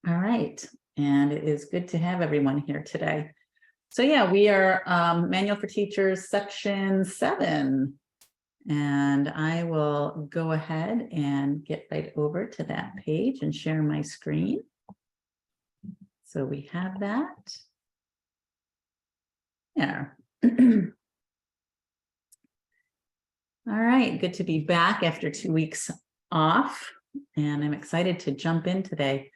All right, and it is good to have everyone here today. So yeah, we are Manual for Teachers, section 7. And I will go ahead and get right over to that page and share my screen. So we have that. Yeah. All right, good to be back after 2 weeks off. And I'm excited to jump in today.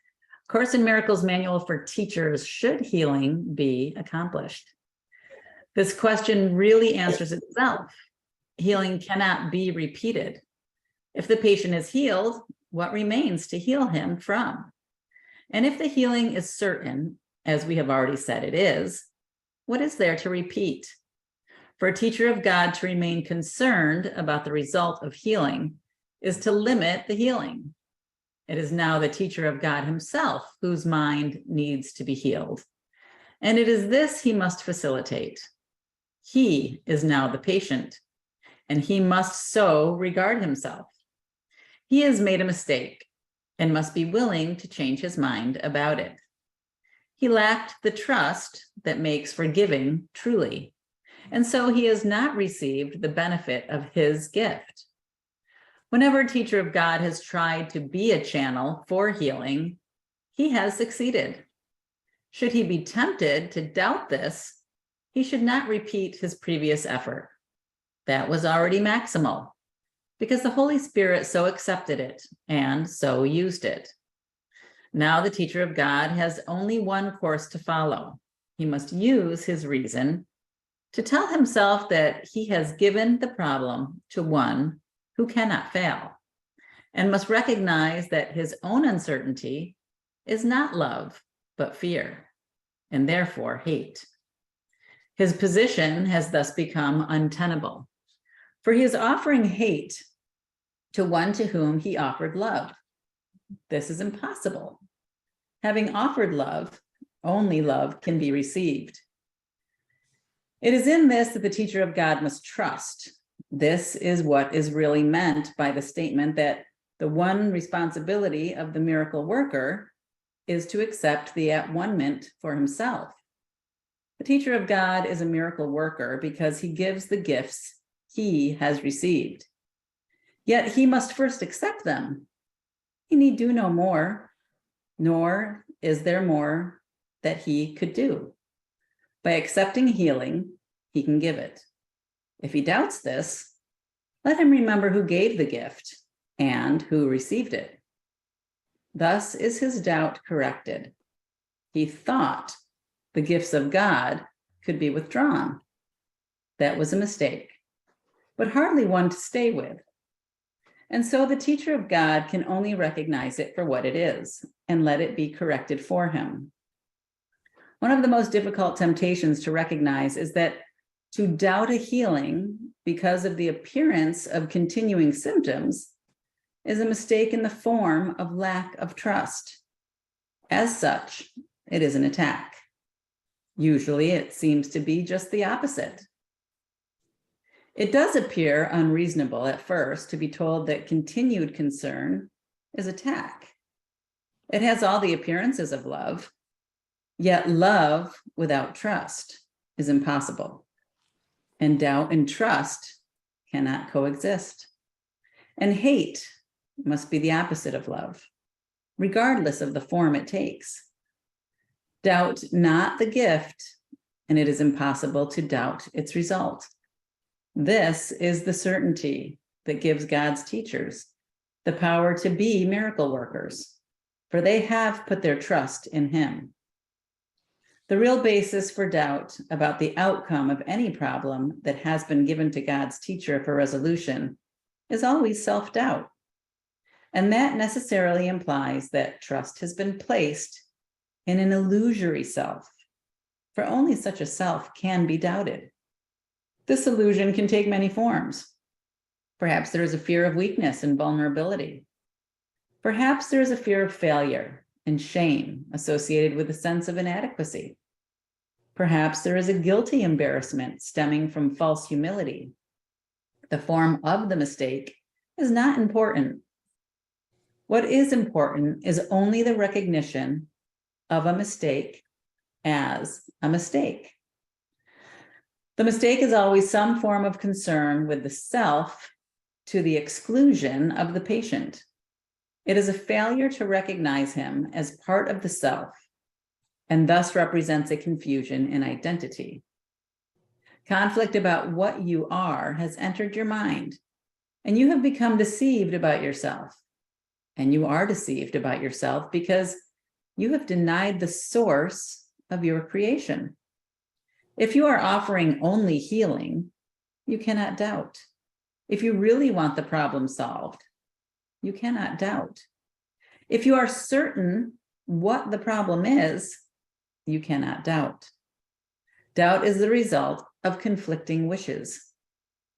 Course in Miracles Manual for Teachers, should healing be accomplished? This question really answers itself. Healing cannot be repeated. If the patient is healed, what remains to heal him from? And if the healing is certain, as we have already said it is, what is there to repeat? For a teacher of God to remain concerned about the result of healing is to limit the healing. It is now the teacher of God himself whose mind needs to be healed. And it is this he must facilitate. He is now the patient, and he must so regard himself. He has made a mistake and must be willing to change his mind about it. He lacked the trust that makes for giving truly, and so he has not received the benefit of his gift. Whenever a teacher of God has tried to be a channel for healing, he has succeeded. Should he be tempted to doubt this, he should not repeat his previous effort. That was already maximal, because the Holy Spirit so accepted it and so used it. Now the teacher of God has only one course to follow. He must use his reason to tell himself that he has given the problem to one who cannot fail, and must recognize that his own uncertainty is not love, but fear, and therefore hate. His position has thus become untenable, for he is offering hate to one to whom he offered love. This is impossible. Having offered love, only love can be received. It is in this that the teacher of God must trust. This is what is really meant by the statement that the one responsibility of the miracle worker is to accept the at-one-ment for himself. The teacher of God is a miracle worker because he gives the gifts he has received. Yet he must first accept them. He need do no more, nor is there more that he could do. By accepting healing, he can give it. If he doubts this, let him remember who gave the gift and who received it. Thus is his doubt corrected. He thought the gifts of God could be withdrawn. That was a mistake, but hardly one to stay with. And so the teacher of God can only recognize it for what it is and let it be corrected for him. One of the most difficult temptations to recognize is that to doubt a healing because of the appearance of continuing symptoms is a mistake in the form of lack of trust. As such, it is an attack. Usually it seems to be just the opposite. It does appear unreasonable at first to be told that continued concern is attack. It has all the appearances of love, yet love without trust is impossible. And doubt and trust cannot coexist. And hate must be the opposite of love, regardless of the form it takes. Doubt not the gift, and it is impossible to doubt its result. This is the certainty that gives God's teachers the power to be miracle workers, for they have put their trust in him. The real basis for doubt about the outcome of any problem that has been given to God's teacher for resolution is always self-doubt. And that necessarily implies that trust has been placed in an illusory self, for only such a self can be doubted. This illusion can take many forms. Perhaps there is a fear of weakness and vulnerability. Perhaps there is a fear of failure and shame associated with a sense of inadequacy. Perhaps there is a guilty embarrassment stemming from false humility. The form of the mistake is not important. What is important is only the recognition of a mistake as a mistake. The mistake is always some form of concern with the self to the exclusion of the patient. It is a failure to recognize him as part of the self, and thus represents a confusion in identity. Conflict about what you are has entered your mind, and you have become deceived about yourself. And you are deceived about yourself because you have denied the source of your creation. If you are offering only healing, you cannot doubt. If you really want the problem solved, you cannot doubt. If you are certain what the problem is, you cannot doubt. Doubt is the result of conflicting wishes.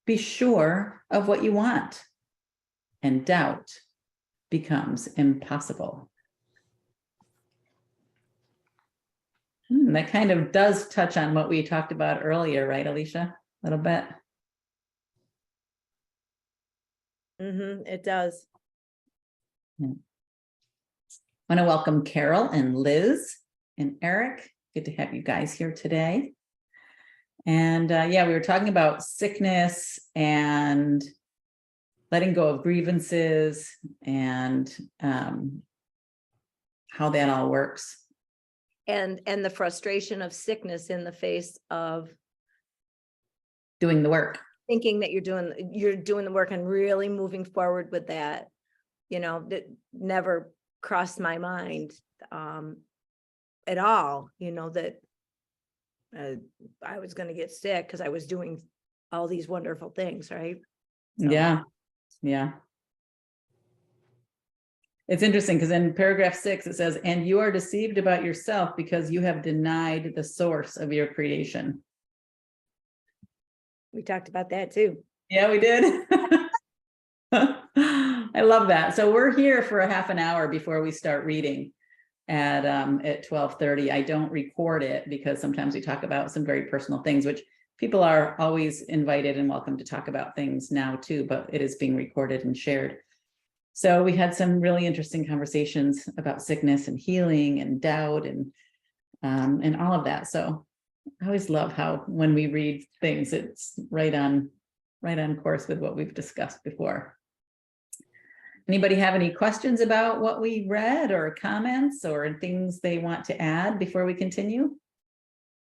Be sure of what you want, and doubt becomes impossible. That kind of does touch on what we talked about earlier, right, Alicia? A little bit. It does. I want to welcome Carol and Liz and Eric. Good to have you guys here today. And yeah, we were talking about sickness and letting go of grievances and how that all works. And the frustration of sickness in the face of Doing the work. thinking that you're doing the work and really moving forward with that. You know, that never crossed my mind at all, you know, that I was going to get sick because I was doing all these wonderful things, right? So. Yeah. It's interesting because in paragraph 6, it says, and you are deceived about yourself because you have denied the source of your creation. We talked about that too. Yeah, we did. I love that. So we're here for a half an hour before we start reading at 12:30. I don't record it because sometimes we talk about some very personal things, which people are always invited and welcome to talk about things now too, but it is being recorded and shared. So we had some really interesting conversations about sickness and healing and doubt and all of that. So I always love how when we read things, it's right on course with what we've discussed before. Anybody have any questions about what we read or comments or things they want to add before we continue?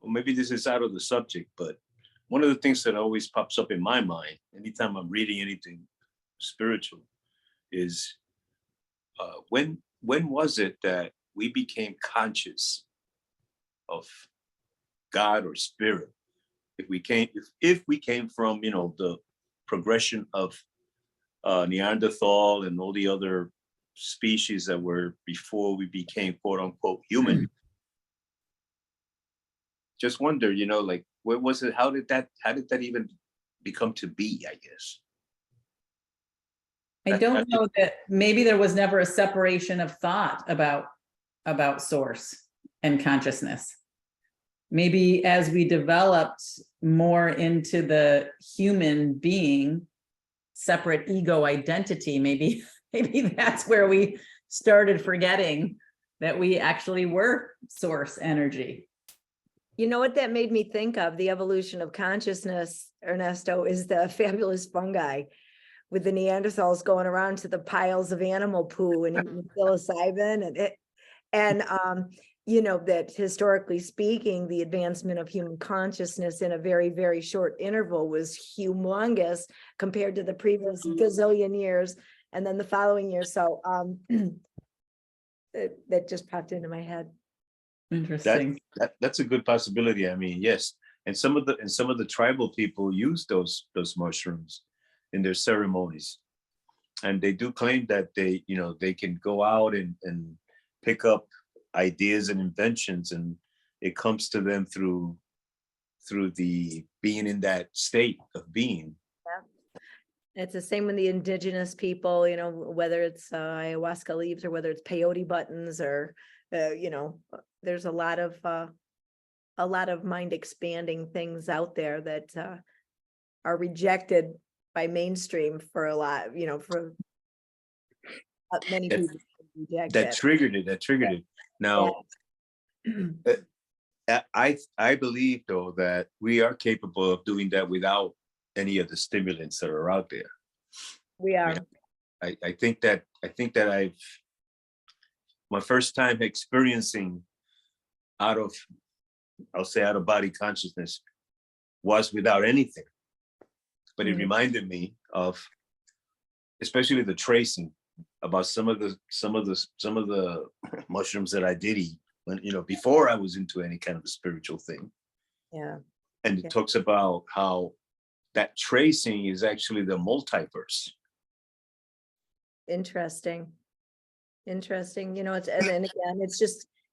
Well, maybe this is out of the subject, but one of the things that always pops up in my mind anytime I'm reading anything spiritual is when was it that we became conscious of God or spirit? If we came from, you know, the progression of Neanderthal and all the other species that were before we became quote unquote human. Just wonder, you know, like where was it? How did that even become to be, I guess? I don't know that maybe there was never a separation of thought about source and consciousness. Maybe as we developed more into the human being, separate ego identity, maybe that's where we started forgetting that we actually were source energy. You know what that made me think of? The evolution of consciousness, Ernesto, is the fabulous fungi with the Neanderthals going around to the piles of animal poo and eating psilocybin and you know, that historically speaking, the advancement of human consciousness in a very, very short interval was humongous compared to the previous gazillion years and then the following year. So that just popped into my head. Interesting. That's a good possibility. I mean, yes. And some of the tribal people use those mushrooms in their ceremonies. And they do claim that they can go out and pick up ideas and inventions, and it comes to them through the being in that state of being. Yeah. It's the same with the indigenous people, you know, whether it's ayahuasca leaves or whether it's peyote buttons or you know, there's a lot of mind expanding things out there that are rejected by mainstream for a lot, you know, for many people reject that triggered it. Now, I believe though that we are capable of doing that without any of the stimulants that are out there. We are. I think that I've my first time experiencing I'll say out of body consciousness was without anything. But it reminded me of, especially the tracing, about some of the mushrooms that I did eat when, before I was into any kind of a spiritual thing. Yeah. And it talks about how that tracing is actually the multiverse. Interesting. It's, and then again,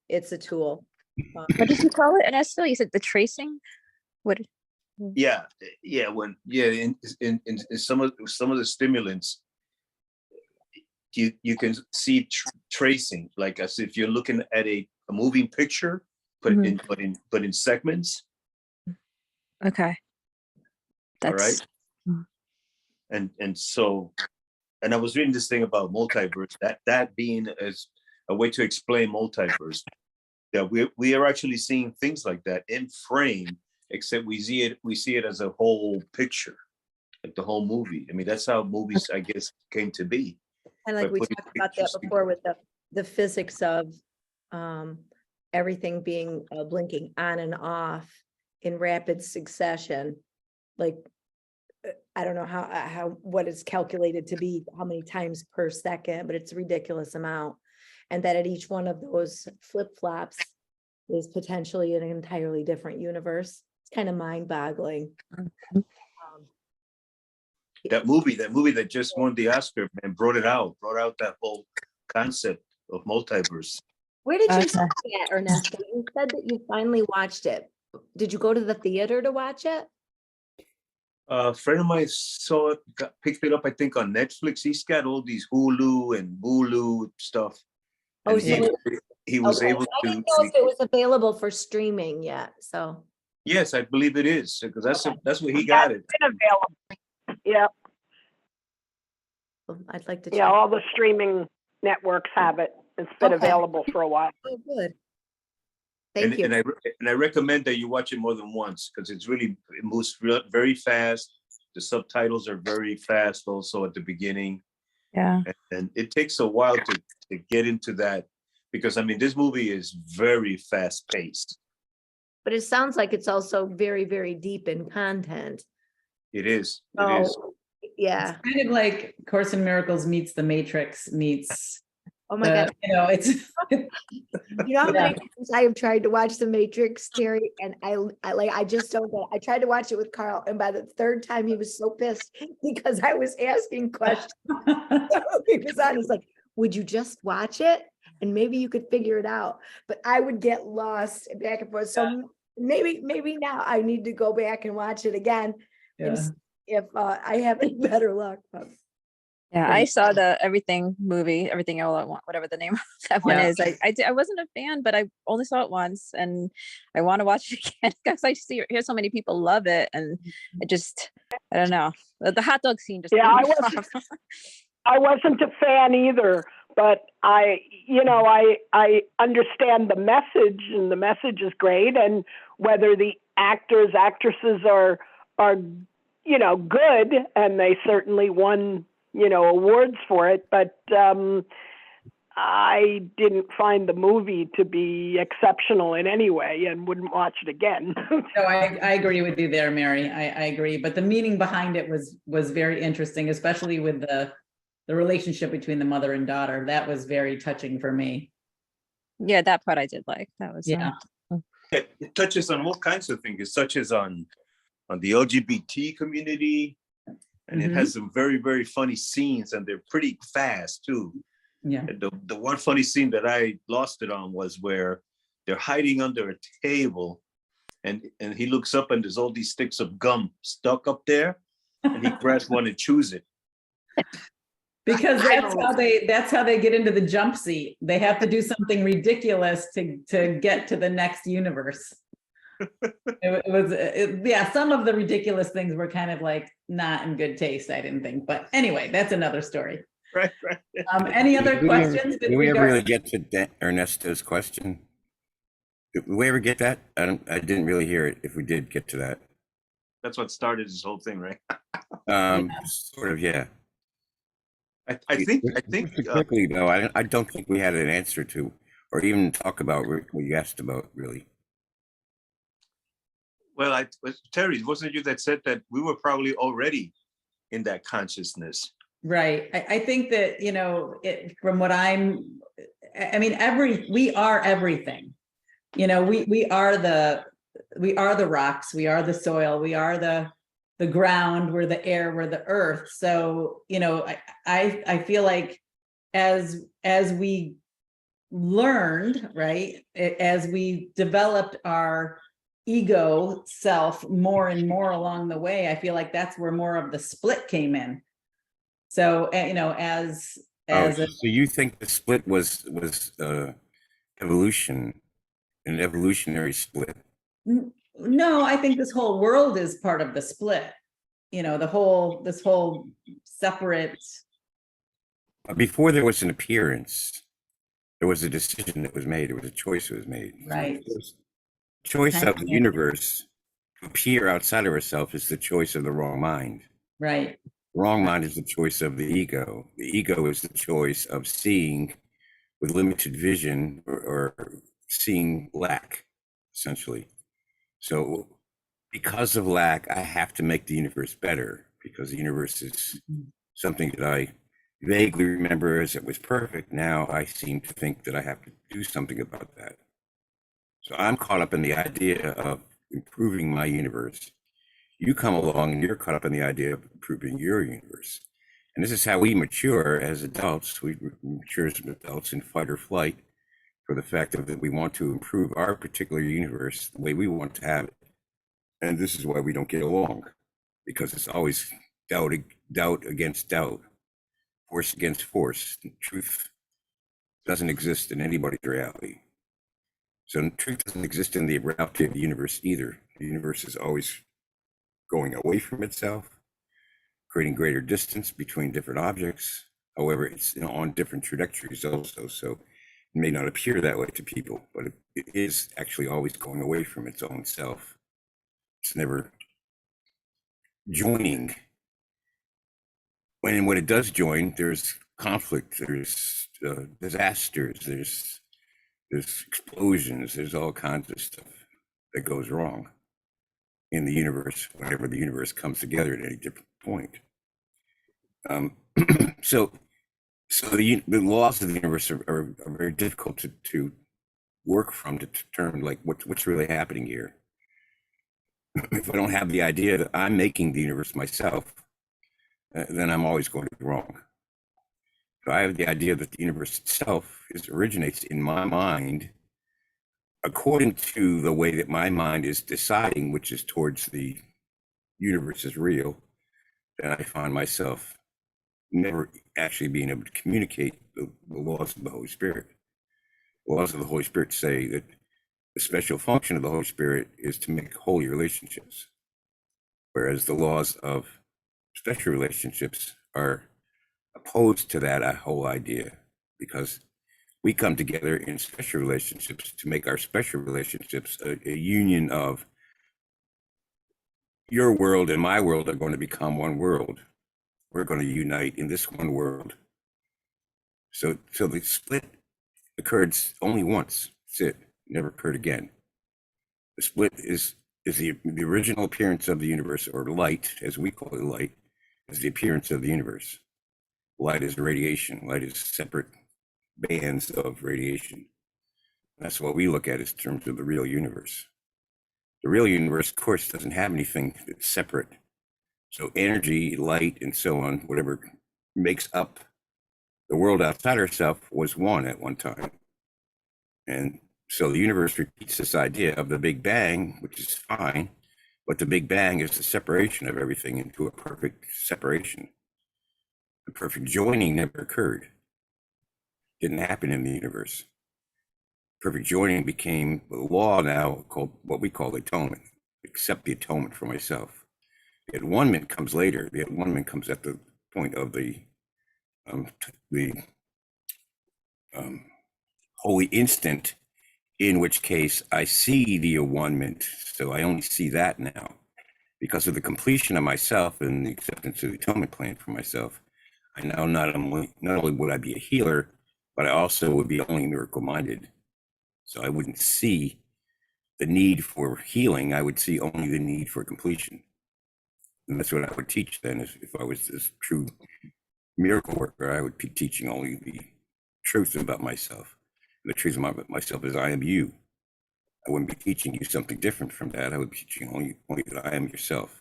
it's a tool. What did you call it, Ernesto? You said the tracing? What? Yeah. In some of the stimulants, you can see tracing, like as if you're looking at a moving picture, but in segments. Okay. All right. And I was reading this thing about multiverse, that being as a way to explain multiverse, that we are actually seeing things like that in frame, except we see it as a whole picture, like the whole movie. I mean, that's how movies, I guess, came to be. And like we talked about that before with the physics of everything being blinking on and off in rapid succession. Like, I don't know how what it's calculated to be, how many times per second, but it's a ridiculous amount. And that at each one of those flip-flops is potentially an entirely different universe. It's kind of mind-boggling. That movie that just won the Oscar and brought out that whole concept of multiverse. Where did you see that, Ernesto? You said that you finally watched it. Did you go to the theater to watch it? A friend of mine saw it, picked it up, I think, on Netflix. He's got all these Hulu and Bulu stuff. Oh, And so he was okay. able I to. didn't know if it was available for streaming yet. So Yes, I believe it is, because that's where he got it. It's been available. Yeah, I'd like to. yeah, all the streaming networks have it. It's been Okay. available for a while. Oh, good. Thank you. And I recommend that you watch it more than once, because it moves very fast. The subtitles are very fast also at the beginning. Yeah. And it takes a while to get into that, because I mean, this movie is very fast paced. But it sounds like it's also very, very deep in content. It is. It is. Oh, yeah. Kind of like Course in Miracles meets The Matrix meets. Oh my God. It's. You know how many times I have tried to watch The Matrix, Terry, and I just don't get it. I tried to watch it with Carl, and by the third time he was so pissed because I was asking questions. He was on, he's like, would you just watch it? And maybe you could figure it out. But I would get lost back and forth. So maybe now I need to go back and watch it again. And see if I have any better luck. Yeah, I saw the Everything movie, Everything All at Once, whatever the name of that one is. I wasn't a fan, but I only saw it once, and I want to watch it again because I hear so many people love it, and I don't know. The hot dog scene just I wasn't a fan either, but I understand the message, and the message is great, and whether the actresses are good, and they certainly won awards for it, but I didn't find the movie to be exceptional in any way and wouldn't watch it again. No, I agree with you there, Mary. I agree. But the meaning behind it was very interesting, especially with the relationship between the mother and daughter. That was very touching for me. Yeah, that part I did like. That was It touches on all kinds of things. It touches on the LGBT community. And it has some very, very funny scenes, and they're pretty fast too. Yeah. The one funny scene that I lost it on was where they're hiding under a table, and he looks up and there's all these sticks of gum stuck up there, and he grabs one and chews it. Because that's how they get into the jump seat. They have to do something ridiculous to get to the next universe. Some of the ridiculous things were kind of like not in good taste, I didn't think. But anyway, that's another story. Right. Any other questions? Did we ever really get to Ernesto's question? Did we ever get that? I didn't really hear it, if we did get to that. That's what started this whole thing, right? Sort of, yeah. I think Quickly, though, I don't think we had an answer to, or even talk about what you asked about, really. well, Terry, wasn't it you that said that we were probably already in that consciousness? Right. I think that, from what I mean, we are everything. We are the rocks, we are the soil, we are the ground, we're the air, we're the earth. So, I feel like as we learned, right, as we developed our ego self more and more along the way, I feel like that's where more of the split came in. So, So you think the split was evolution, an evolutionary split? no, I think this whole world is part of the split. This whole separate. Before there was an appearance, there was a decision that was made. There was a choice that was made. Right. So the choice of the universe to appear outside of herself is the choice of the wrong mind. Right. The wrong mind is the choice of the ego. The ego is the choice of seeing with limited vision or seeing lack, essentially. So because of lack, I have to make the universe better, because the universe is something that I vaguely remember as it was perfect. Now I seem to think that I have to do something about that. So I'm caught up in the idea of improving my universe. You come along and you're caught up in the idea of improving your universe. And this is how we mature as adults. We mature as adults in fight or flight for the fact that we want to improve our particular universe the way we want to have it. And this is why we don't get along, because it's always doubt against doubt, force against force. Truth doesn't exist in anybody's reality. So truth doesn't exist in the reality of the universe either. The universe is always going away from itself, creating greater distance between different objects. However, it's on different trajectories also. So it may not appear that way to people, but it is actually always going away from its own self. It's never joining. When it does join, there's conflict, there's disasters, there's explosions, there's all kinds of stuff that goes wrong in the universe whenever the universe comes together at any different point. So the laws of the universe are very difficult to work from, to determine like what's really happening here. If I don't have the idea that I'm making the universe myself, then I'm always going to be wrong. So I have the idea that the universe itself originates in my mind, according to the way that my mind is deciding, which is towards the universe is real. Then I find myself never actually being able to communicate the laws of the Holy Spirit. The laws of the Holy Spirit say that the special function of the Holy Spirit is to make holy relationships, whereas the laws of special relationships are opposed to that whole idea, because we come together in special relationships to make our special relationships a union of your world and my world are going to become one world. We're going to unite in this one world. So the split occurred only once. That's it. Never occurred again. The split is the original appearance of the universe, or light, as we call it. Light is the appearance of the universe. Light is radiation. Light is separate bands of radiation. That's what we look at in terms of the real universe. The real universe, of course, doesn't have anything that's separate. So energy, light, and so on, whatever makes up the world outside ourselves, was one at one time. And so the universe repeats this idea of the Big Bang, which is fine, but the Big Bang is the separation of everything into a perfect separation. The perfect joining never occurred. Didn't happen in the universe. Perfect joining became a law now, called what we call atonement. Accept the atonement for myself. The at-one-ment comes later. The at-one-ment comes at the point of the holy instant in which case I see the one-ment. So I only see that now. Because of the completion of myself and the acceptance of the atonement plan for myself, I now not only would I be a healer, but I also would be only miracle-minded. So I wouldn't see the need for healing. I would see only the need for completion. And that's what I would teach then. If I was this true miracle worker, I would be teaching only the truth about myself. And the truth about myself is I am you. I wouldn't be teaching you something different from that. I would be teaching only that I am yourself.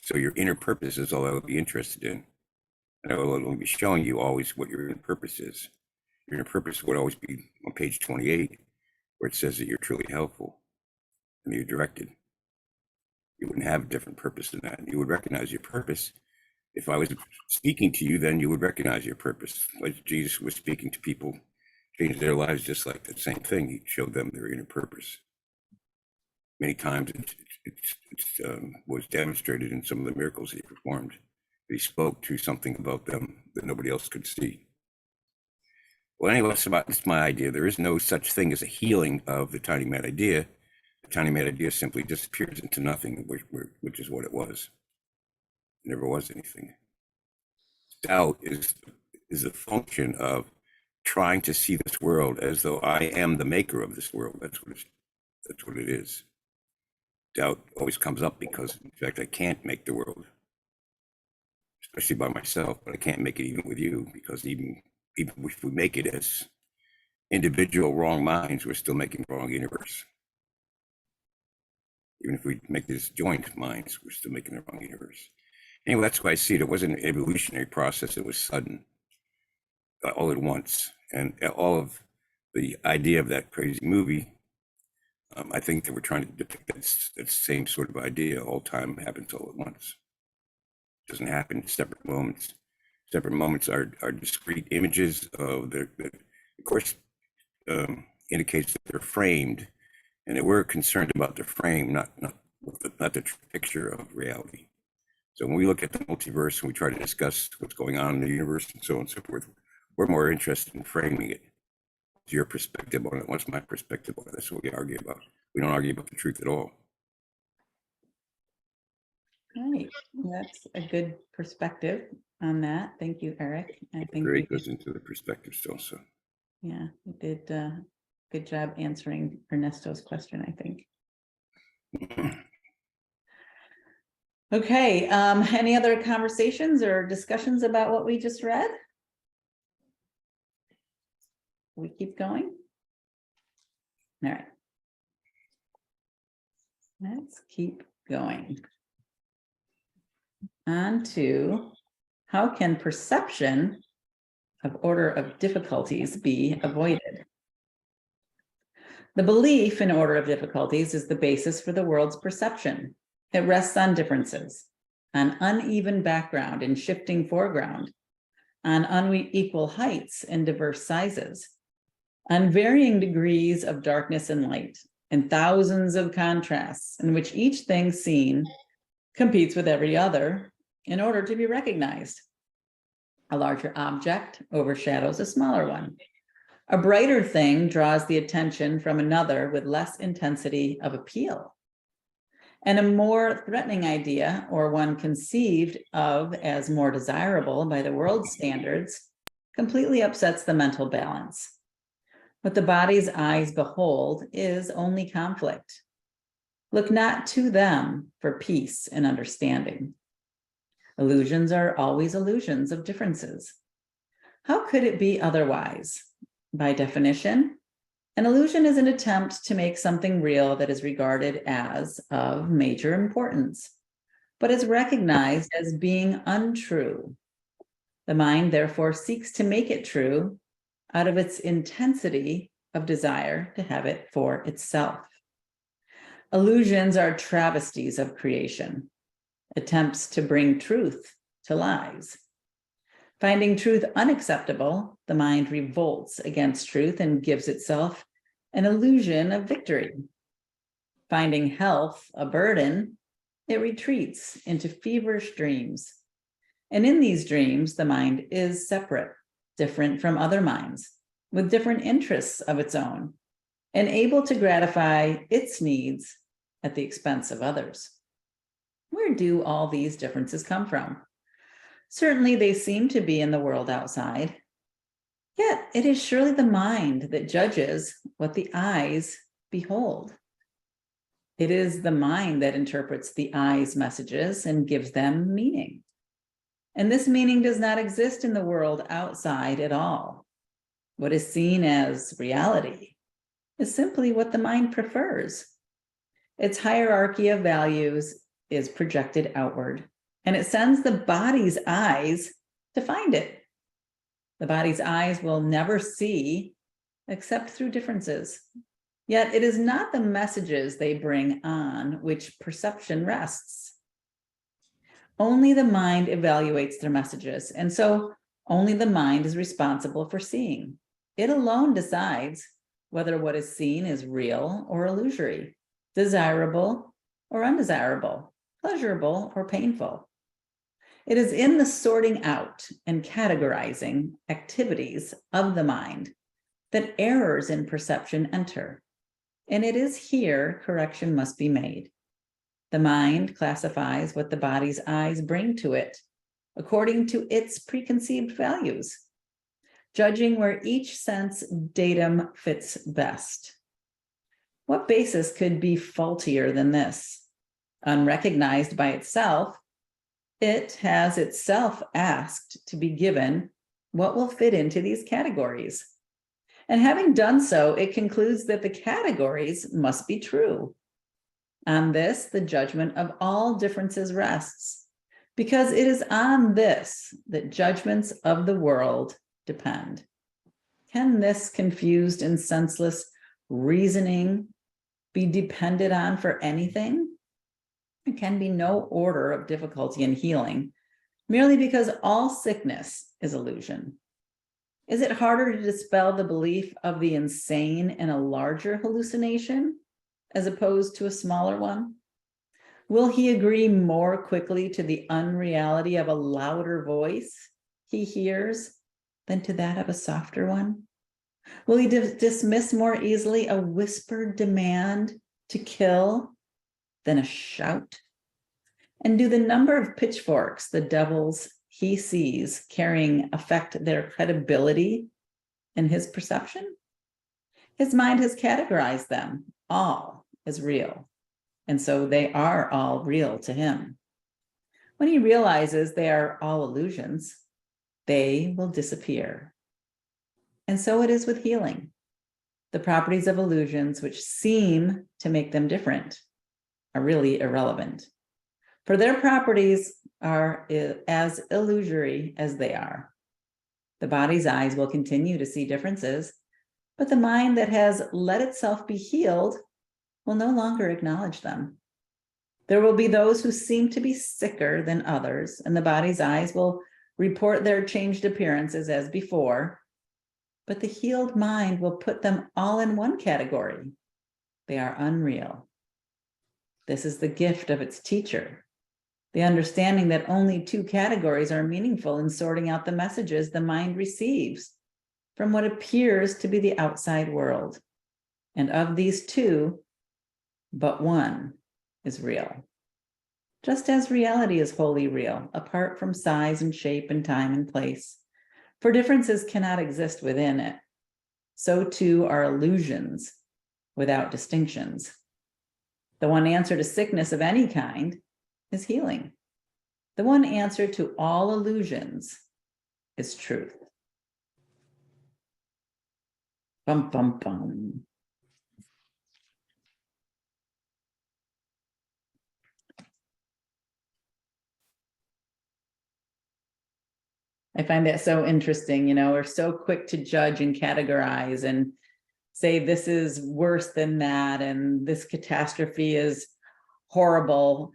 So your inner purpose is all I would be interested in. And I will only be showing you always what your inner purpose is. Your inner purpose would always be on page 28, where it says that you're truly helpful and you're directed. You wouldn't have a different purpose than that. You would recognize your purpose. If I was speaking to you, then you would recognize your purpose. Like Jesus was speaking to people, changed their lives just like that same thing. He showed them their inner purpose. Many times it was demonstrated in some of the miracles he performed. He spoke to something about them that nobody else could see. Well, anyway, it's my idea. There is no such thing as a healing of the tiny mad idea. The tiny mad idea simply disappears into nothing, which is what it was. It never was anything. Doubt is a function of trying to see this world as though I am the maker of this world. That's what it is. Doubt always comes up because, in fact, I can't make the world, especially by myself, but I can't make it even with you, because even if we make it as individual wrong minds, we're still making the wrong universe. Even if we make this joint minds, we're still making the wrong universe. Anyway, that's why I see it. It wasn't an evolutionary process. It was sudden, all at once. And all of the idea of that crazy movie, I think they were trying to depict that same sort of idea. All time happens all at once. It doesn't happen in separate moments. Separate moments are discrete images of of course, indicates that they're framed, and that we're concerned about the frame, not the picture of reality. So when we look at the multiverse and we try to discuss what's going on in the universe and so on and so forth, we're more interested in framing it. What's your perspective on it? What's my perspective on it? That's what we argue about. We don't argue about the truth at all. Right, that's a good perspective on that. Thank you, Eric. I think Very goes into the perspectives also. yeah, you did a good job answering Ernesto's question, I think. Okay, any other conversations or discussions about what we just read? We keep going. All right. Let's keep going. On to how can perception of order of difficulties be avoided? The belief in order of difficulties is the basis for the world's perception. It rests on differences, on uneven background and shifting foreground, on unequal heights and diverse sizes, on varying degrees of darkness and light, and thousands of contrasts in which each thing seen competes with every other in order to be recognized. A larger object overshadows a smaller one. A brighter thing draws the attention from another with less intensity of appeal. And a more threatening idea, or one conceived of as more desirable by the world's standards, completely upsets the mental balance. What the body's eyes behold is only conflict. Look not to them for peace and understanding. Illusions are always illusions of differences. How could it be otherwise? By definition, an illusion is an attempt to make something real that is regarded as of major importance, but is recognized as being untrue. The mind therefore seeks to make it true out of its intensity of desire to have it for itself. Illusions are travesties of creation, attempts to bring truth to lies. Finding truth unacceptable, the mind revolts against truth and gives itself an illusion of victory. Finding health a burden, it retreats into feverish dreams. And in these dreams, the mind is separate, different from other minds, with different interests of its own and able to gratify its needs at the expense of others. Where do all these differences come from? Certainly they seem to be in the world outside, yet it is surely the mind that judges what the eyes behold. It is the mind that interprets the eye's messages and gives them meaning. And this meaning does not exist in the world outside at all. What is seen as reality is simply what the mind prefers. Its hierarchy of values is projected outward, and it sends the body's eyes to find it. The body's eyes will never see except through differences. Yet it is not the messages they bring on which perception rests. Only the mind evaluates their messages, and so only the mind is responsible for seeing. It alone decides whether what is seen is real or illusory, desirable or undesirable, pleasurable or painful. It is in the sorting out and categorizing activities of the mind that errors in perception enter, and it is here correction must be made. The mind classifies what the body's eyes bring to it according to its preconceived values, judging where each sense datum fits best. What basis could be faultier than this? Unrecognized by itself, it has itself asked to be given what will fit into these categories. And having done so, it concludes that the categories must be true. On this, the judgment of all differences rests, because it is on this that judgments of the world depend. Can this confused and senseless reasoning be depended on for anything? There can be no order of difficulty in healing, merely because all sickness is illusion. Is it harder to dispel the belief of the insane in a larger hallucination as opposed to a smaller one? Will he agree more quickly to the unreality of a louder voice he hears than to that of a softer one? Will he dismiss more easily a whispered demand to kill than a shout? And do the number of pitchforks the devils he sees carrying affect their credibility in his perception? His mind has categorized them all as real, and so they are all real to him. When he realizes they are all illusions, they will disappear. And so it is with healing. The properties of illusions which seem to make them different are really irrelevant, for their properties are as illusory as they are. The body's eyes will continue to see differences, but the mind that has let itself be healed will no longer acknowledge them. There will be those who seem to be sicker than others, and the body's eyes will report their changed appearances as before, but the healed mind will put them all in one category. They are unreal. This is the gift of its teacher, the understanding that only two categories are meaningful in sorting out the messages the mind receives from what appears to be the outside world. And of these two, but one is real. Just as reality is wholly real, apart from size and shape and time and place, for differences cannot exist within it, so too are illusions without distinctions. The one answer to sickness of any kind is healing. The one answer to all illusions is truth. Bum, bum, bum. I find that so interesting. You know, we're so quick to judge and categorize and say this is worse than that, and this catastrophe is horrible.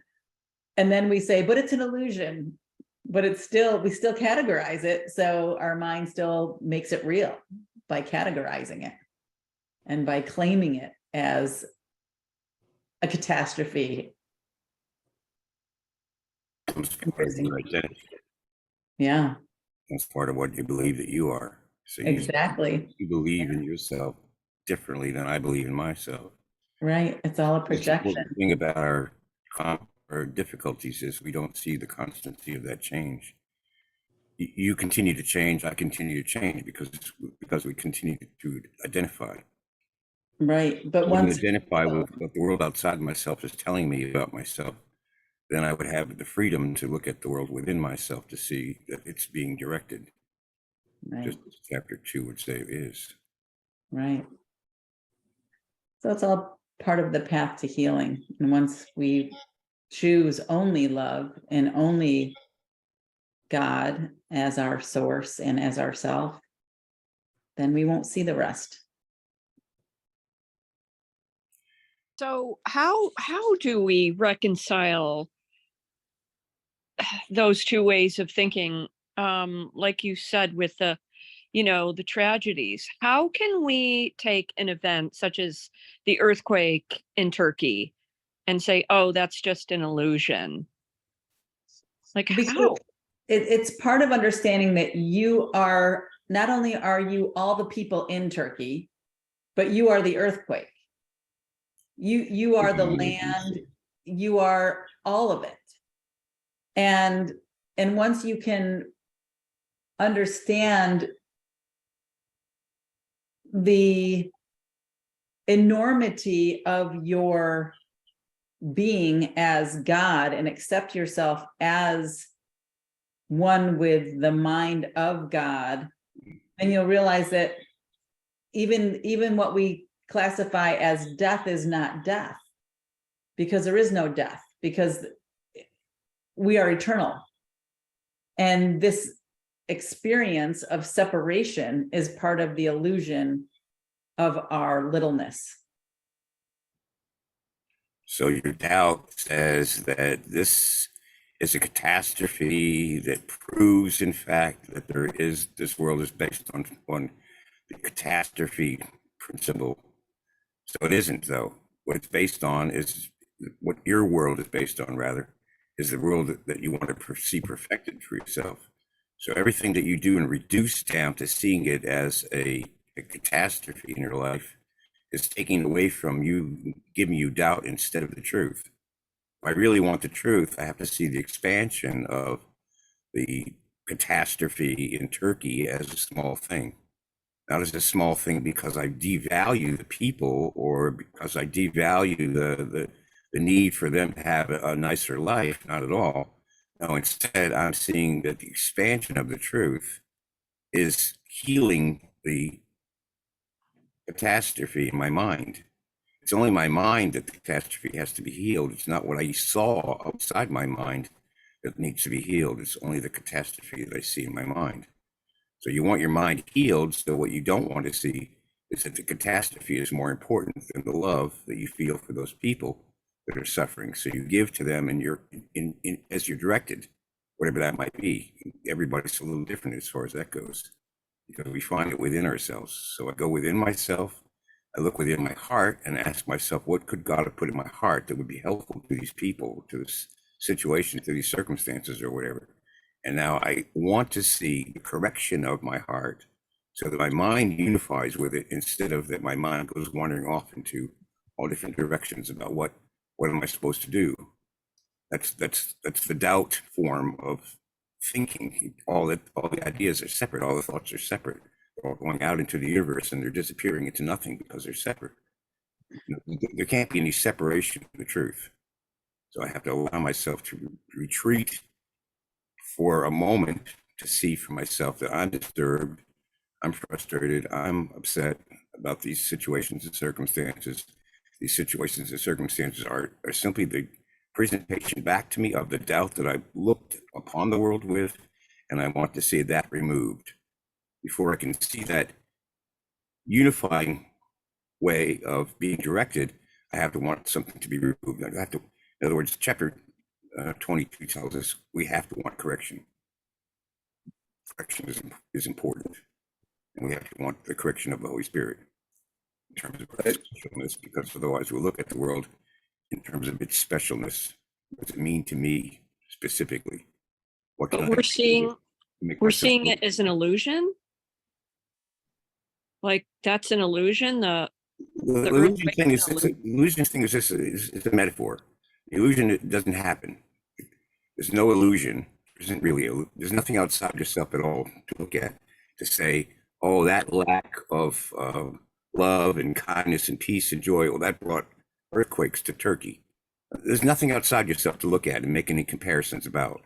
And then we say, but it's an illusion, but it's still, we still categorize it. So our mind still makes it real by categorizing it and by claiming it as a catastrophe. It's part of your identity. Yeah. It's part of what you believe that you are. So Exactly. you believe in yourself differently than I believe in myself. Right. It's all a The projection. thing about our difficulties is we don't see the constancy of that change. You continue to change, I continue to change because we continue to identify. Right. But When you once, identify with what the world outside myself is telling me about myself, then I would have the freedom to look at the world within myself to see that it's being directed, right, just as chapter 2 would say it is. right. So it's all part of the path to healing. And once we choose only love and only God as our source and as ourself, then we won't see the rest. So how do we reconcile those two ways of thinking? Like you said, with the, the tragedies. How can we take an event such as the earthquake in Turkey and say, oh, that's just an illusion? Like Because how? it's part of understanding that you are, not only are you all the people in Turkey, but you are the earthquake. You are the land, you are all of it. And once you can understand the enormity of your being as God and accept yourself as one with the mind of God, and you'll realize that even what we classify as death is not death, because there is no death, because we are eternal. And this experience of separation is part of the illusion of our littleness. So your doubt says that this is a catastrophe that proves, in fact, that this world is based on the catastrophe principle. So it isn't, though. What it's based on is what your world is based on, rather, is the world that you want to see perfected for yourself. So everything that you do and reduce down to seeing it as a catastrophe in your life is taking away from you, giving you doubt instead of the truth. If I really want the truth, I have to see the expansion of the catastrophe in Turkey as a small thing. Not as a small thing because I devalue the people or because I devalue the need for them to have a nicer life. Not at all. No, instead, I'm seeing that the expansion of the truth is healing the catastrophe in my mind. It's only my mind that the catastrophe has to be healed. It's not what I saw outside my mind that needs to be healed. It's only the catastrophe that I see in my mind. So you want your mind healed. So what you don't want to see is that the catastrophe is more important than the love that you feel for those people that are suffering. So you give to them, and you're as you're directed, whatever that might be. Everybody's a little different as far as that goes, because we find it within ourselves. So I go within myself. I look within my heart and ask myself, what could God have put in my heart that would be helpful to these people, to this situation, to these circumstances, or whatever. And now I want to see the correction of my heart so that my mind unifies with it, instead of that my mind goes wandering off into all different directions about what am I supposed to do. That's the doubt form of thinking. All the ideas are separate, all the thoughts are separate. They're all going out into the universe and they're disappearing into nothing because they're separate. There can't be any separation of the truth. So I have to allow myself to retreat for a moment to see for myself that I'm disturbed, I'm frustrated, I'm upset about these situations and circumstances. These situations and circumstances are simply the presentation back to me of the doubt that I looked upon the world with, and I want to see that removed. Before I can see that unifying way of being directed, I have to want something to be removed. I have to, in other words, chapter 22 tells us we have to want correction. Correction is important, and we have to want the correction of the Holy Spirit in terms of its specialness, because otherwise we'll look at the world in terms of its specialness. What does it mean to me specifically? What But can I we're do seeing to make we're myself seeing it as an illusion. Like that's an illusion. The The illusion earthquake thing is is, an the illusion thing is just is a metaphor. The illusion, it doesn't happen. There's no illusion. There isn't really, there's nothing outside yourself at all to look at, to say, oh, that lack of love and kindness and peace and joy, well, that brought earthquakes to Turkey. There's nothing outside yourself to look at and make any comparisons about.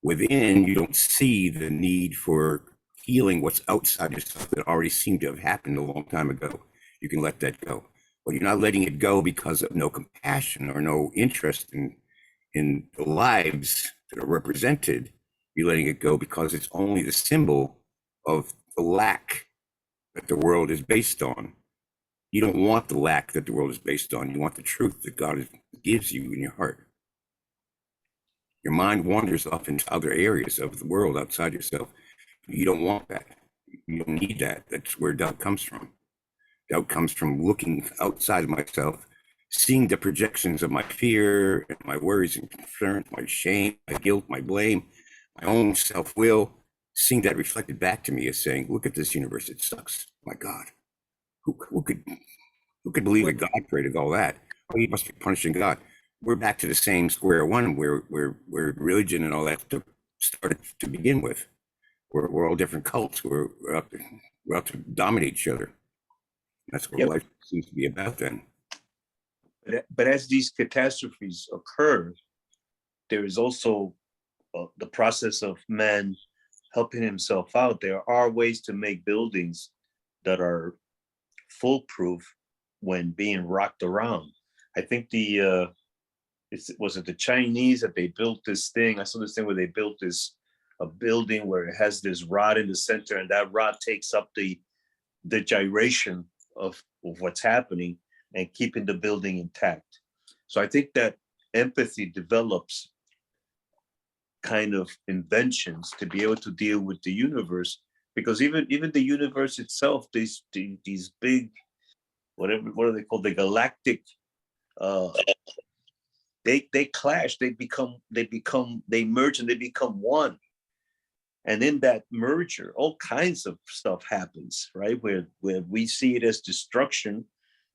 Within, you don't see the need for healing what's outside yourself that already seemed to have happened a long time ago. You can let that go. But you're not letting it go because of no compassion or no interest in the lives that are represented. You're letting it go because it's only the symbol of the lack that the world is based on. You don't want the lack that the world is based on. You want the truth that God gives you in your heart. Your mind wanders off into other areas of the world outside yourself. You don't want that. You don't need that. That's where doubt comes from. Doubt comes from looking outside of myself, seeing the projections of my fear and my worries and concerns, my shame, my guilt, my blame, my own self-will, seeing that reflected back to me as saying, look at this universe, it sucks. My God, who could believe that God created all that? Oh, he must be punishing God. We're back to the same square one where religion and all that started to begin with. We're all different cults. We're out to dominate each other. That's what life seems to be about then. But as these catastrophes occur, there is also the process of man helping himself out. There are ways to make buildings that are foolproof when being rocked around. I think was it the Chinese that they built this thing? I saw this thing where they built a building where it has this rod in the center, and that rod takes up the gyration of what's happening and keeping the building intact. So I think that empathy develops kind of inventions to be able to deal with the universe, because even the universe itself, these big, what are they called, the galactic, they clash, they merge and they become one. And in that merger, all kinds of stuff happens, right? Where we see it as destruction,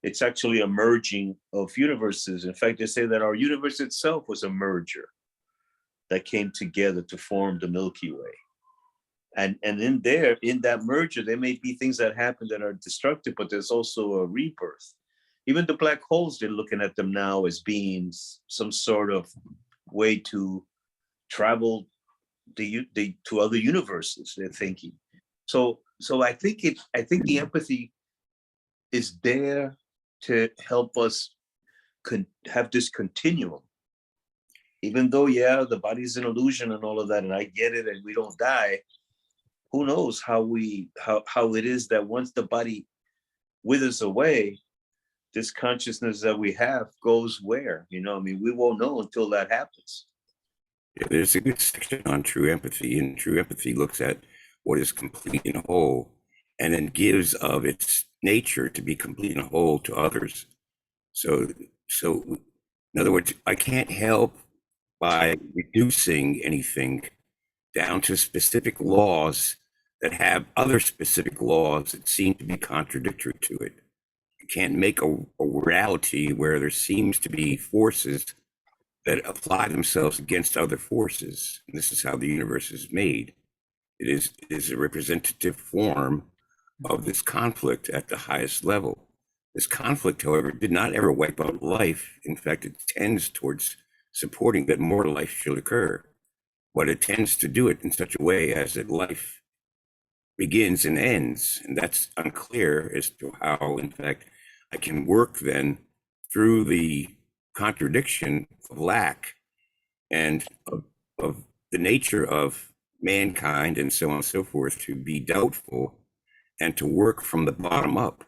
it's actually a merging of universes. In fact, they say that our universe itself was a merger that came together to form the Milky Way. And in that merger, there may be things that happen that are destructive, but there's also a rebirth. Even the black holes, they're looking at them now as being some sort of way to travel to other universes, they're thinking. So I think the empathy is there to help us have this continuum. Even though, the body's an illusion and all of that, and I get it, and we don't die. Who knows how it is that once the body withers away, this consciousness that we have goes where? We won't know until that happens. Yeah, there's a good section on true empathy, and true empathy looks at what is complete and whole, and then gives of its nature to be complete and whole to others. So in other words, I can't help by reducing anything down to specific laws that have other specific laws that seem to be contradictory to it. You can't make a reality where there seems to be forces that apply themselves against other forces. And this is how the universe is made. It is a representative form of this conflict at the highest level. This conflict, however, did not ever wipe out life. In fact, it tends towards supporting that more life should occur. But it tends to do it in such a way as that life begins and ends. And that's unclear as to how, in fact, I can work then through the contradiction of lack and of the nature of mankind and so on and so forth to be doubtful and to work from the bottom up.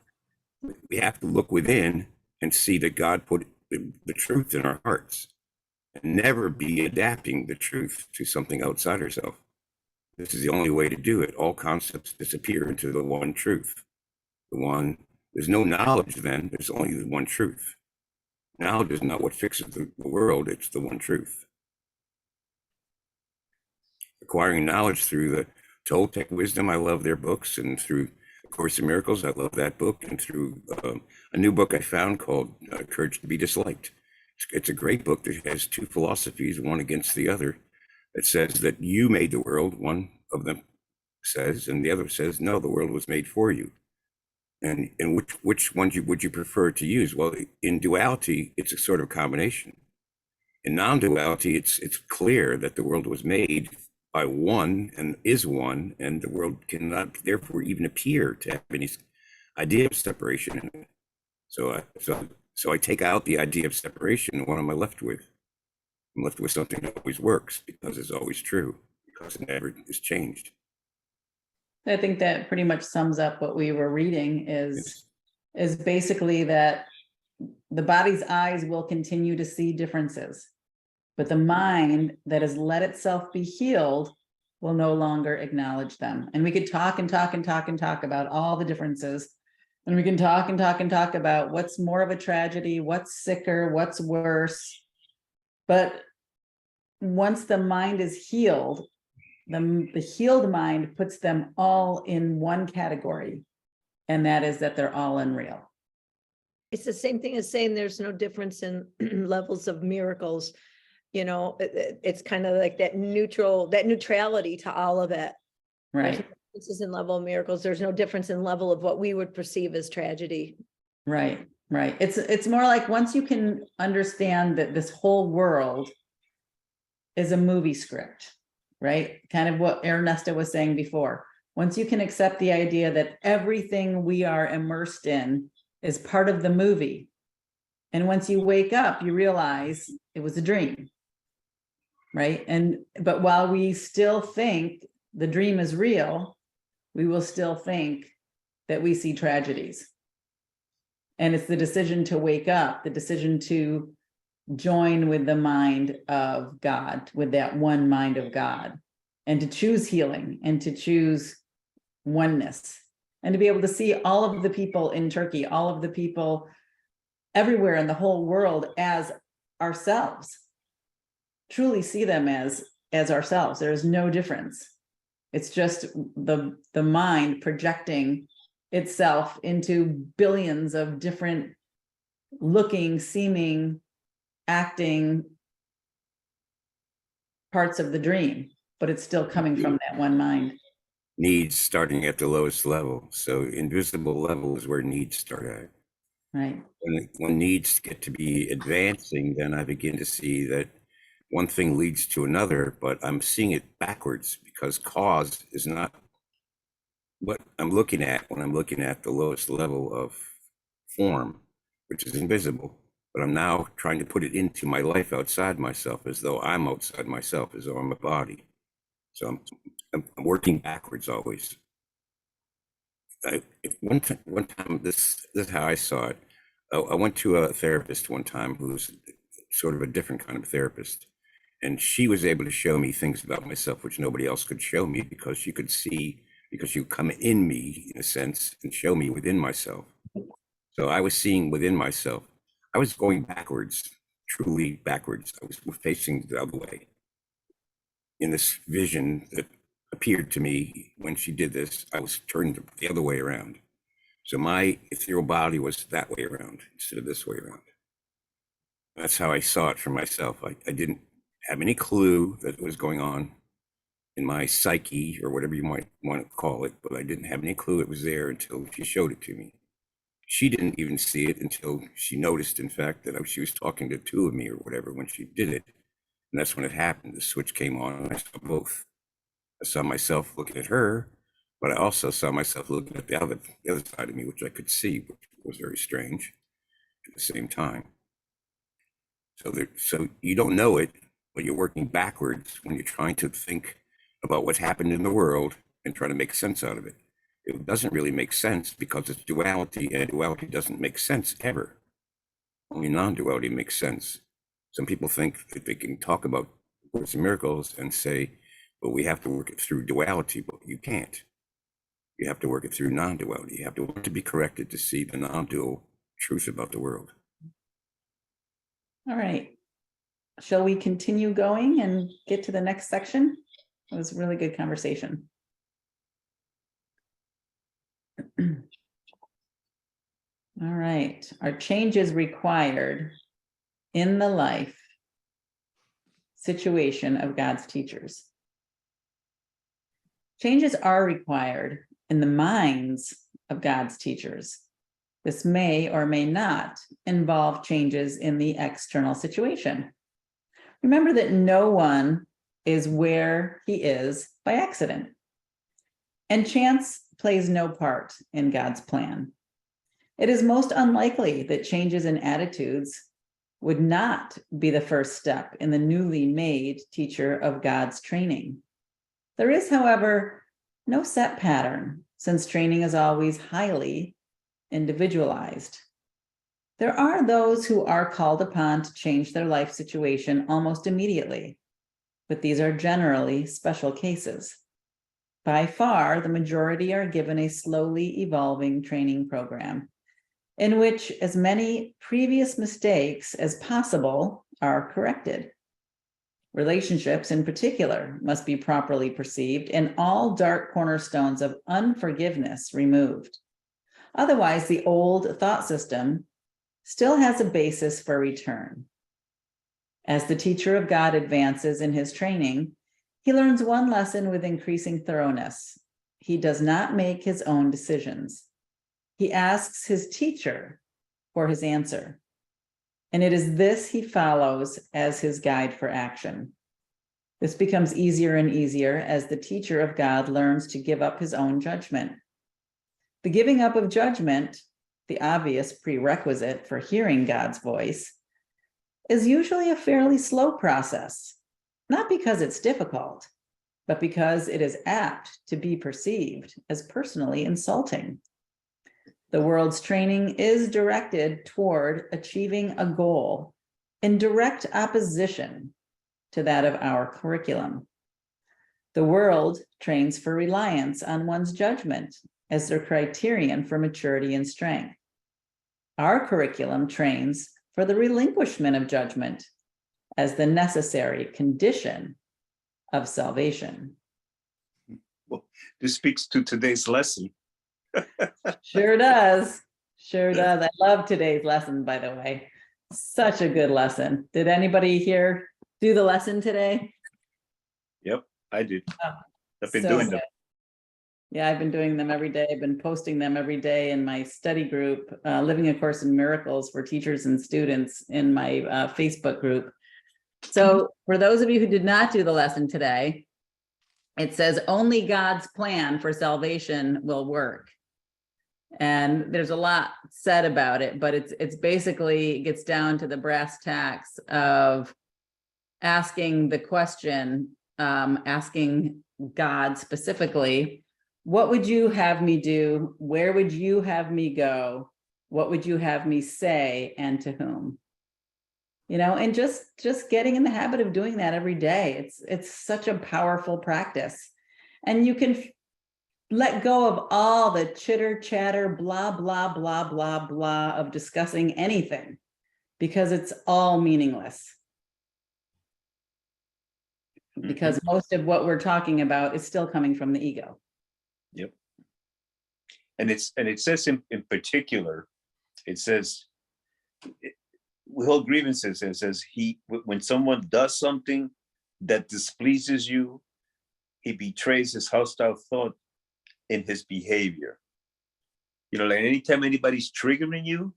We have to look within and see that God put the truth in our hearts and never be adapting the truth to something outside ourselves. This is the only way to do it. All concepts disappear into the one truth. There's no knowledge then, there's only the one truth. Knowledge is not what fixes the world, it's the one truth. Acquiring knowledge through the Toltec wisdom, I love their books, and through Course in Miracles. I love that book. And through a new book I found called Courage to be Disliked. It's a great book that has two philosophies, one against the other. It says that you made the world, one of them says, and the other says, no, the world was made for you. And which one would you prefer to use? Well, in duality, it's a sort of combination. In non-duality, it's clear that the world was made by one and is one, and the world cannot therefore even appear to have any idea of separation in it. So I take out the idea of separation, and what am I left with? I'm left with something that always works because it's always true, because it never is changed. I think that pretty much sums up what we were reading It's- is basically that the body's eyes will continue to see differences, but the mind that has let itself be healed will no longer acknowledge them. And we could talk and talk and talk and talk about all the differences. And we can talk and talk and talk about what's more of a tragedy, what's sicker, what's worse. But once the mind is healed, the healed mind puts them all in one category, and that is that they're all unreal. It's the same thing as saying there's no difference in levels of miracles. You know, it's kind of like that neutrality to all of it. Right, This is in level of miracles. There's no difference in level of what we would perceive as tragedy. right, right. It's more like once you can understand that this whole world is a movie script, right? Kind of what Ernesto was saying before. Once you can accept the idea that everything we are immersed in is part of the movie. And once you wake up, you realize it was a dream, right? But while we still think the dream is real, we will still think that we see tragedies. And it's the decision to wake up, the decision to join with the mind of God, with that one mind of God, and to choose healing and to choose oneness, and to be able to see all of the people in Turkey, all of the people everywhere in the whole world as ourselves, truly see them as ourselves. There is no difference. It's just the mind projecting itself into billions of different looking, seeming, acting parts of the dream, but it's still coming from that one mind. Needs starting at the lowest level. So invisible level is where needs start at. Right. When needs get to be advancing, then I begin to see that one thing leads to another, but I'm seeing it backwards because cause is not what I'm looking at when I'm looking at the lowest level of form, which is invisible. But I'm now trying to put it into my life outside myself, as though I'm outside myself, as though I'm a body. So I'm working backwards always. One time, this is how I saw it. I went to a therapist one time who was sort of a different kind of therapist, and she was able to show me things about myself which nobody else could show me, because she could see, because she would come in me in a sense and show me within myself. So I was seeing within myself. I was going backwards, truly backwards. I was facing the other way. In this vision that appeared to me when she did this, I was turned the other way around. So my ethereal body was that way around instead of this way around. That's how I saw it for myself. I didn't have any clue that was going on in my psyche, or whatever you might want to call it, but I didn't have any clue it was there until she showed it to me. She didn't even see it until she noticed, in fact, that she was talking to two of me or whatever when she did it. And that's when it happened. The switch came on and I saw both. I saw myself looking at her, but I also saw myself looking at the other side of me, which I could see, which was very strange at the same time. So you don't know it, but you're working backwards when you're trying to think about what's happened in the world and try to make sense out of it. It doesn't really make sense because it's duality, and duality doesn't make sense ever. Only non-duality makes sense. Some people think that they can talk about Course in Miracles and say, well, we have to work it through duality, but you can't. You have to work it through non-duality. You have to want to be corrected to see the non-dual truth about the world. All right. Shall we continue going and get to the next section? It was a really good conversation. All right, are changes required in the life situation of God's teachers? Changes are required in the minds of God's teachers. This may or may not involve changes in the external situation. Remember that no one is where he is by accident, and chance plays no part in God's plan. It is most unlikely that changes in attitudes would not be the first step in the newly made teacher of God's training. There is, however, no set pattern, since training is always highly individualized. There are those who are called upon to change their life situation almost immediately, but these are generally special cases. By far, the majority are given a slowly evolving training program in which as many previous mistakes as possible are corrected. Relationships in particular must be properly perceived and all dark cornerstones of unforgiveness removed. Otherwise, the old thought system still has a basis for return. As the teacher of God advances in his training, he learns one lesson with increasing thoroughness. He does not make his own decisions. He asks his teacher for his answer. And it is this he follows as his guide for action. This becomes easier and easier as the teacher of God learns to give up his own judgment. The giving up of judgment, the obvious prerequisite for hearing God's voice, is usually a fairly slow process, not because it's difficult, but because it is apt to be perceived as personally insulting. The world's training is directed toward achieving a goal in direct opposition to that of our curriculum. The world trains for reliance on one's judgment as their criterion for maturity and strength. Our curriculum trains for the relinquishment of judgment as the necessary condition of salvation. Well, this speaks to today's lesson. Sure does. Sure does. I love today's lesson, by the way. Such a good lesson. Did anybody here do the lesson today? Yep, I did. Oh, I've been so doing them. good. Yeah, I've been doing them every day. I've been posting them every day in my study group, Living A Course in Miracles for teachers and students in my Facebook group. So for those of you who did not do the lesson today, it says only God's plan for salvation will work. And there's a lot said about it, but it's basically, it gets down to the brass tacks of asking the question, asking God specifically, what would you have me do? Where would you have me go? What would you have me say, and to whom? You know, and just getting in the habit of doing that every day. It's such a powerful practice. And you can let go of all the chitter chatter, blah, blah, blah, blah, blah of discussing anything, because it's all meaningless. Because most of what we're talking about is still coming from the ego. Yep. And it says in particular, it says, with all grievances, it says when someone does something that displeases you, he betrays his hostile thought in his behavior. You know, like anytime anybody's triggering you,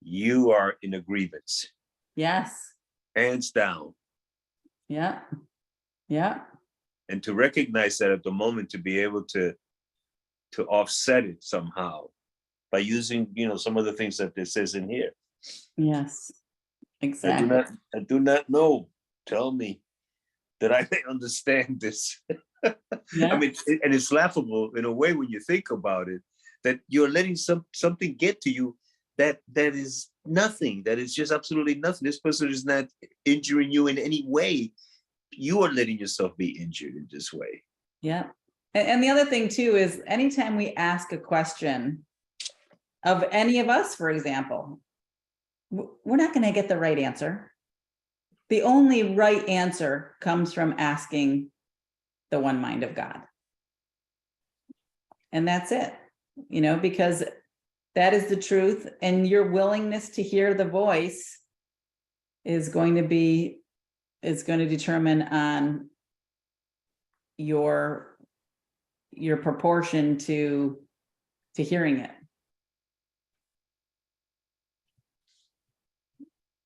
you are in a grievance. Yes. Hands down. Yeah. Yeah. And to recognize that at the moment, to be able to offset it somehow by using, you know, some of the things that this says in here. Yes, exactly. I do not know. Tell me that I may understand this. Yeah. I mean, and it's laughable in a way when you think about it, that you're letting something get to you that is nothing, that is just absolutely nothing. This person is not injuring you in any way. You are letting yourself be injured in this way. Yeah. And the other thing too is anytime we ask a question of any of us, for example, we're not going to get the right answer. The only right answer comes from asking the one mind of God. And that's it. because that is the truth, and your willingness to hear the voice is going to determine on your proportion to hearing it.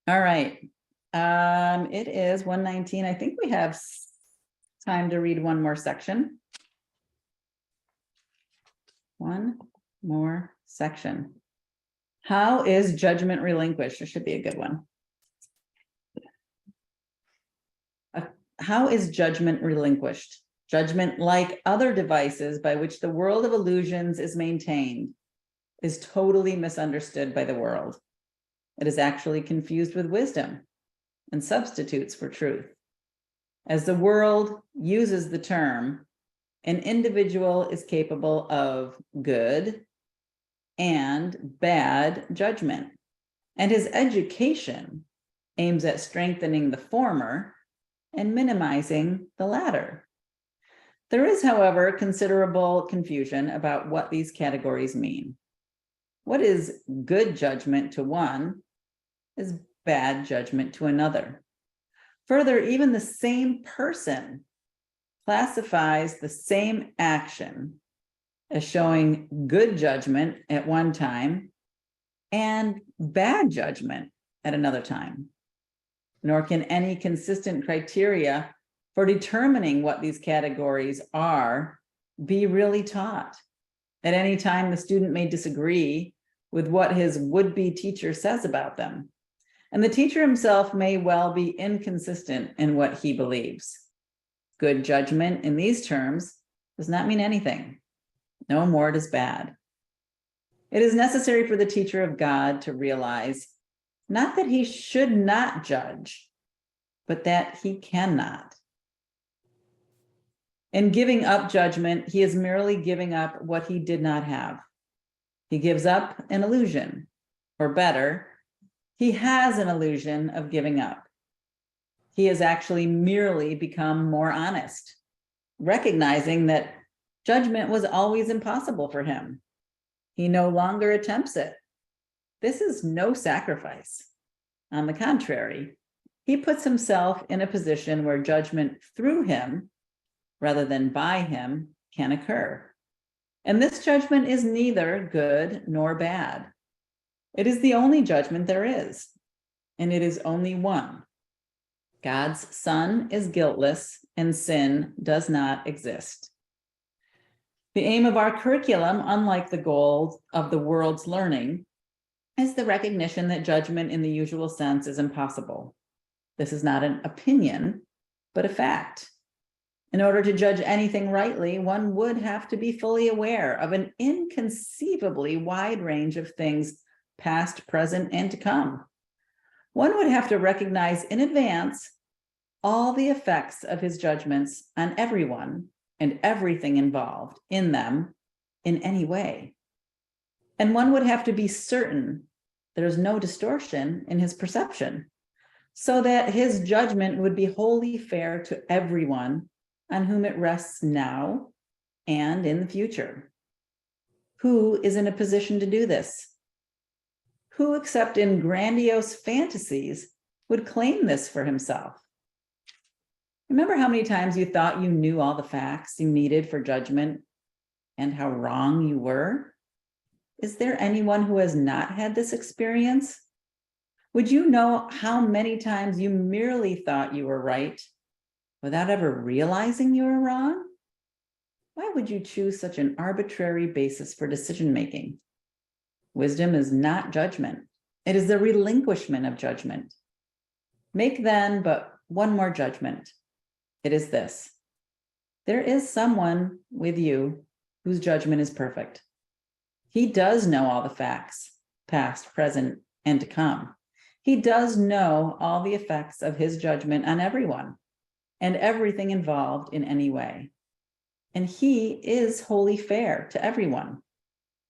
All right. It is 1:19. I think we have time to read one more section. One more section. How is judgment relinquished? This should be a good one. How is judgment relinquished? Judgment, like other devices by which the world of illusions is maintained, is totally misunderstood by the world. It is actually confused with wisdom and substitutes for truth. As the world uses the term, an individual is capable of good and bad judgment, and his education aims at strengthening the former and minimizing the latter. There is, however, considerable confusion about what these categories mean. What is good judgment to one is bad judgment to another. Further, even the same person classifies the same action as showing good judgment at one time and bad judgment at another time. Nor can any consistent criteria for determining what these categories are be really taught. At any time, the student may disagree with what his would-be teacher says about them. And the teacher himself may well be inconsistent in what he believes. Good judgment in these terms does not mean anything. No more does bad. It is necessary for the teacher of God to realize not that he should not judge, but that he cannot. In giving up judgment, he is merely giving up what he did not have. He gives up an illusion, or better, he has an illusion of giving up. He has actually merely become more honest, recognizing that judgment was always impossible for him. He no longer attempts it. This is no sacrifice. On the contrary, he puts himself in a position where judgment through him, rather than by him, can occur. And this judgment is neither good nor bad. It is the only judgment there is, and it is only one. God's Son is guiltless, and sin does not exist. The aim of our curriculum, unlike the goal of the world's learning, is the recognition that judgment in the usual sense is impossible. This is not an opinion, but a fact. In order to judge anything rightly, one would have to be fully aware of an inconceivably wide range of things, past, present, and to come. One would have to recognize in advance all the effects of his judgments on everyone and everything involved in them in any way. And one would have to be certain there's no distortion in his perception, so that his judgment would be wholly fair to everyone on whom it rests now and in the future. Who is in a position to do this? Who, except in grandiose fantasies, would claim this for himself? Remember how many times you thought you knew all the facts you needed for judgment and how wrong you were? Is there anyone who has not had this experience? Would you know how many times you merely thought you were right without ever realizing you were wrong? Why would you choose such an arbitrary basis for decision-making? Wisdom is not judgment. It is the relinquishment of judgment. Make then but one more judgment. It is this: there is someone with you whose judgment is perfect. He does know all the facts, past, present, and to come. He does know all the effects of his judgment on everyone and everything involved in any way. And he is wholly fair to everyone,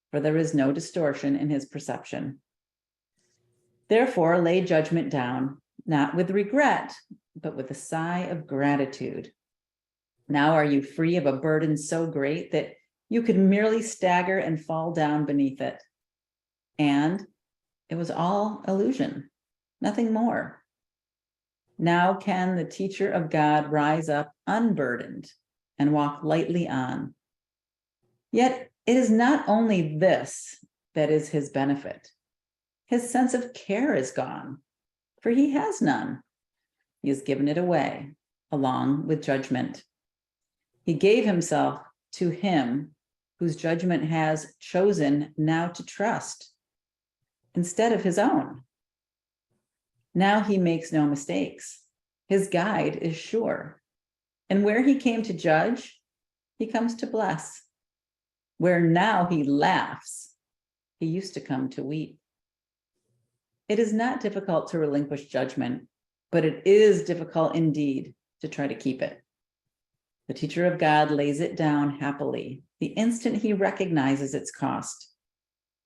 for there is no distortion in his perception. Therefore, lay judgment down, not with regret, but with a sigh of gratitude. Now are you free of a burden so great that You could merely stagger and fall down beneath it. And it was all illusion, nothing more. Now can the teacher of God rise up unburdened and walk lightly on. Yet it is not only this that is his benefit. His sense of care is gone, for he has none. He has given it away, along with judgment. He gave himself to him whose judgment has chosen now to trust instead of his own. Now he makes no mistakes. His guide is sure. And where he came to judge, he comes to bless. Where now he laughs, he used to come to weep. It is not difficult to relinquish judgment, but it is difficult indeed to try to keep it. The teacher of God lays it down happily the instant he recognizes its cost.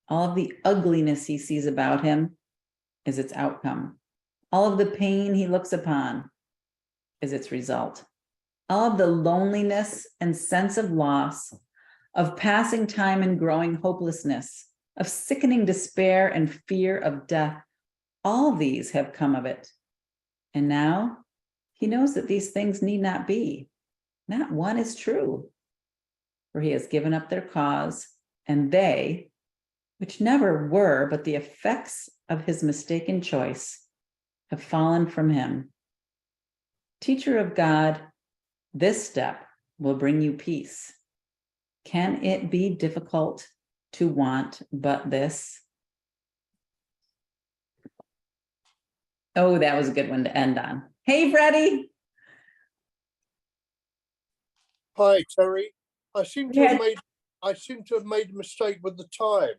All of the ugliness he sees about him is its outcome. All of the pain he looks upon is its result. All of the loneliness and sense of loss, of passing time and growing hopelessness, of sickening despair and fear of death, all these have come of it. And now he knows that these things need not be. Not one is true, for he has given up their cause, and they, which never were but the effects of his mistaken choice, have fallen from him. Teacher of God, this step will bring you peace. Can it be difficult to want but this? Oh, that was a good one to end on. Hey, Freddie. Hi, Terry. I seem to have Yeah. made a mistake with the time.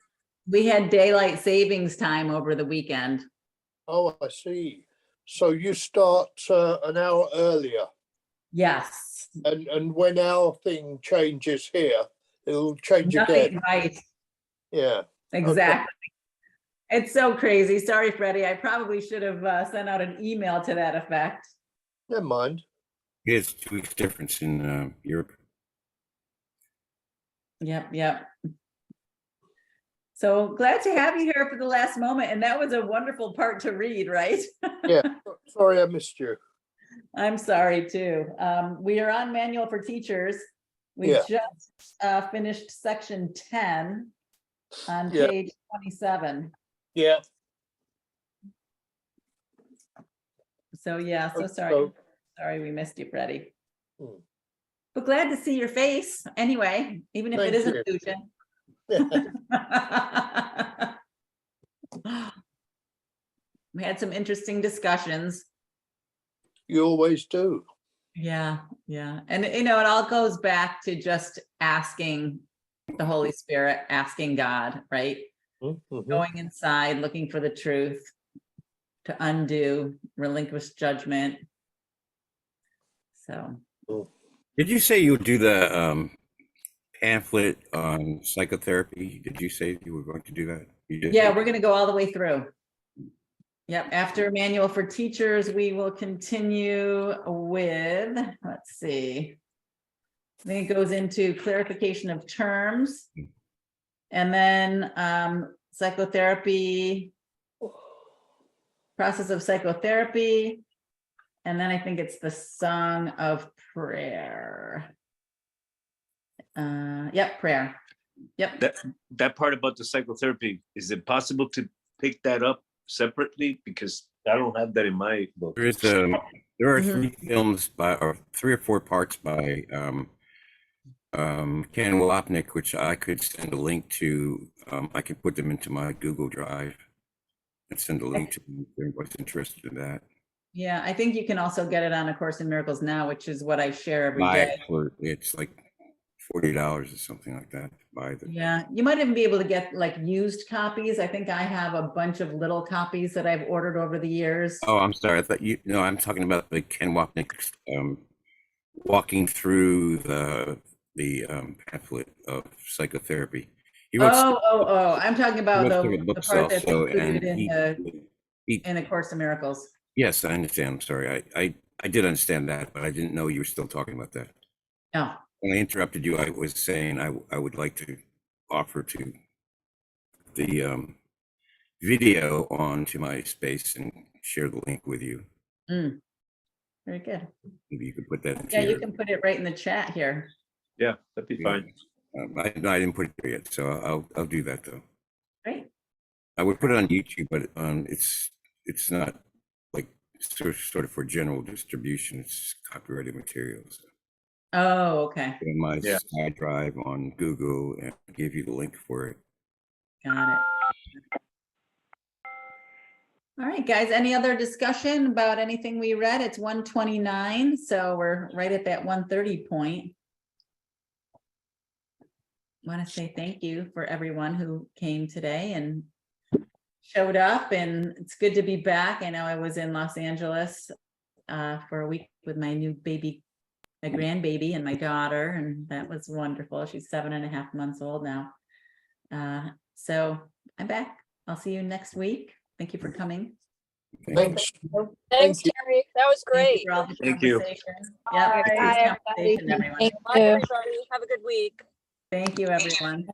We had daylight savings time over the weekend. Oh, I see. So you start an hour earlier, Yes. and when our thing changes here, it'll change again. Nothing right. Yeah. Exactly. It's so crazy. Sorry, Freddie. I probably should have sent out an email to that effect. Never mind. It's 2 weeks difference in Europe. Yep. So glad to have you here for the last moment. And that was a wonderful part to read, right? Yeah. Sorry, I missed you. I'm sorry too. We are on Manual for Teachers. We Yeah. just finished section 10 on Yeah. page 27. Yeah. So yeah, so sorry. So- Sorry we missed you, Freddie. Hmm. But glad to see your face anyway, even if it Thank is an you. illusion. We had some interesting discussions. You always do. Yeah. And it all goes back to just asking the Holy Spirit, asking God, right? Mhm. Going inside, looking for the truth, to undo, relinquish judgment. So, Did you say you would do the pamphlet on psychotherapy? Did you say you were going to do that? You did? yeah, we're going to go all the way through. Yep. After Manual for Teachers, we will continue with, let's see. I think it goes into clarification of terms. And then psychotherapy, process of psychotherapy. And then I think it's the Song of Prayer. Yep, prayer. Yep. That part about the psychotherapy, is it possible to pick that up separately? Because I don't have that in my book. There is there are Mhm. 3 films or 3 or 4 parts by Ken Wapnick, which I could send a link to. I can put them into my Google Drive and send a link to them if anybody's interested in that. Yeah, I think you can also get it on A Course in Miracles now, which is what I share every day. It's like $40 or something like that. Buy the Yeah, you might even be able to get like used copies. I think I have a bunch of little copies that I've ordered over the years. Oh, I'm sorry. I thought no, I'm talking about the Ken Wapnick walking through the pamphlet of psychotherapy. He wrote I'm talking about several the books part that's also, included and in A Course in Miracles. yes, I understand. I'm sorry. I did understand that, but I didn't know you were still talking about that. Oh, when I interrupted you, I was saying I would like to offer to the video onto my space and share the link with you. Mm, very good. Maybe you could put that into Yeah, you your. can put it right in the chat here. Yeah, that'd be Yeah. fine. I didn't put it there yet, so I'll do that though. Great. I would put it on YouTube, but it's not like sort of for general distribution. It's copyrighted materials. Oh, okay. In my Yeah. SkyDrive on Google and give you the link for it. Got it. All right, guys, any other discussion about anything we read? It's 1:29, so we're right at that 1:30 point. Want to say thank you for everyone who came today and showed up, and it's good to be back. I know I was in Los Angeles for a week with my new baby, my grandbaby and my daughter, and that was wonderful. She's 7.5 months old now. So I'm back. I'll see you next week. Thank you for coming. Thanks. Thanks, you. Terry. That was Thank you great. for all the Thank you. conversation. Yep, Bye. good Bye, everybody. conversation, everyone. Thank Bye, you. everybody. Have a good week. Thank you, everyone.